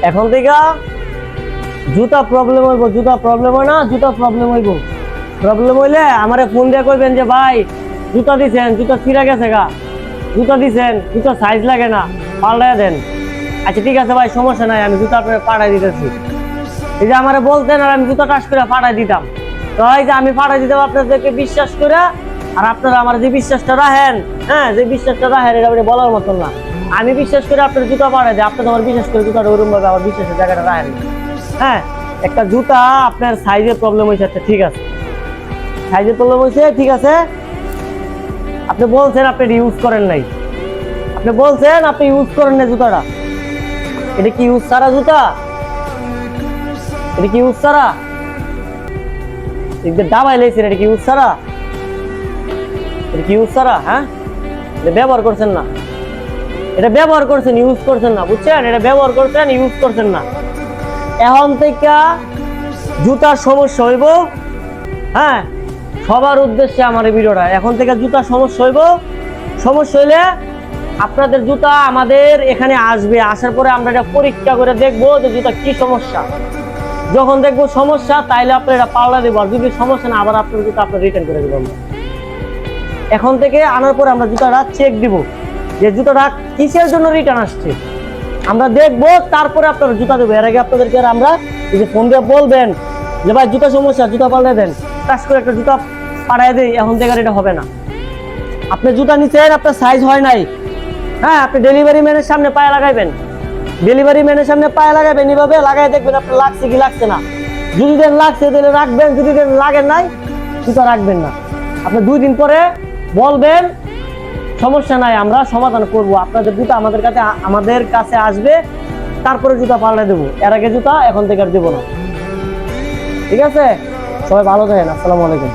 এখন থেকে জুতা প্রবলেম হইব, জুতা প্রবলেম হয় না, জুতা প্রবলেম হইব। প্রবলেম হইলে আমারে ফোন দিয়ে কইবেন যে ভাই জুতা দিছেন, জুতা ছিঁড়া গেছে গা, জুতা দিছেন, জুতা সাইজ লাগে না, পাল্টায় দেন। আচ্ছা ঠিক আছে ভাই, সমস্যা নাই, আমি জুতা আপনার পাঠাই দিতেছি। এই যে আমারে বলতেন আর আমি জুতা টাচ করে পাঠাই দিতাম। তো এই যে আমি পাঠাই দিতাম আপনাদেরকে বিশ্বাস করে, আর আপনারা আমার যে বিশ্বাসটা রাখেন, হ্যাঁ যে বিশ্বাসটা রাখেন এটা বলার মতন না। আমি বিশ্বাস করে আপনার জুতা পাঠাই দিই, আপনার আমার বিশ্বাস করে জুতাটা ওরকম ভাবে আমার বিশ্বাসের জায়গাটা রাখেন। হ্যাঁ, একটা জুতা আপনার সাইজের প্রবলেম হয়েছে, আচ্ছা ঠিক আছে, সাইজের প্রবলেম হয়েছে, ঠিক আছে। আপনি বলছেন আপনি ইউজ করেন নাই, আপনি বলছেন আপনি ইউজ করেন না জুতাটা। এটা কি ইউজ ছাড়া জুতা? এটা কি ইউজ ছাড়া? দাবাই লেগেছেন, এটা কি ইউজ ছাড়া? এটা কি ইউজ ছাড়া? হ্যাঁ, এটা ব্যবহার করছেন না, এটা ব্যবহার করছেন, ইউজ করছেন না, বুঝছেন? এটা ব্যবহার করছেন, ইউজ করছেন না। এখন থেকে জুতার সমস্যা হইব, হ্যাঁ সবার উদ্দেশ্যে আমার এই ভিডিওটা। এখন থেকে জুতার সমস্যা হইব, সমস্যা হইলে আপনাদের জুতা আমাদের এখানে আসবে, আসার পরে আমরা এটা পরীক্ষা করে দেখবো যে জুতা কি সমস্যা। যখন দেখবো সমস্যা তাইলে আপনার এটা পাল্টা দেবো, আর যদি সমস্যা না আবার আপনার জুতা আপনার রিটার্ন করে দেবো আমরা। এখন থেকে আনার পরে আমরা জুতাটা চেক দিব যে জুতাটা কিসের জন্য রিটার্ন আসছে, আমরা দেখবো, তারপরে আপনারা জুতা দেবো। এর আগে আপনাদেরকে আমরা এই যে ফোন দিয়ে বলবেন যে ভাই জুতা সমস্যা, জুতা পাল্টে দেন, টাচ করে একটা জুতা পাঠাই দেই, এখন থেকে এটা হবে না। আপনি জুতা নিচ্ছেন, আপনার সাইজ হয় নাই, হ্যাঁ আপনি ডেলিভারি ম্যানের সামনে পায়ে লাগাইবেন, ডেলিভারি ম্যানের সামনে পায়ে লাগাবেন, এইভাবে লাগাই দেখবেন আপনার লাগছে কি লাগছে না। যদি দেন লাগছে তাহলে রাখবেন, যদি দেন লাগেন নাই জুতা রাখবেন না। আপনি 2 দিন পরে বলবেন, সমস্যা নাই, আমরা সমাধান করব। আপনাদের জুতা আমাদের কাছে আসবে, তারপরে জুতা পাল্টে দেবো। এর আগে জুতা এখন থেকে আর দেবো না, ঠিক আছে? সবাই ভালো থাকেন, আসসালামু আলাইকুম।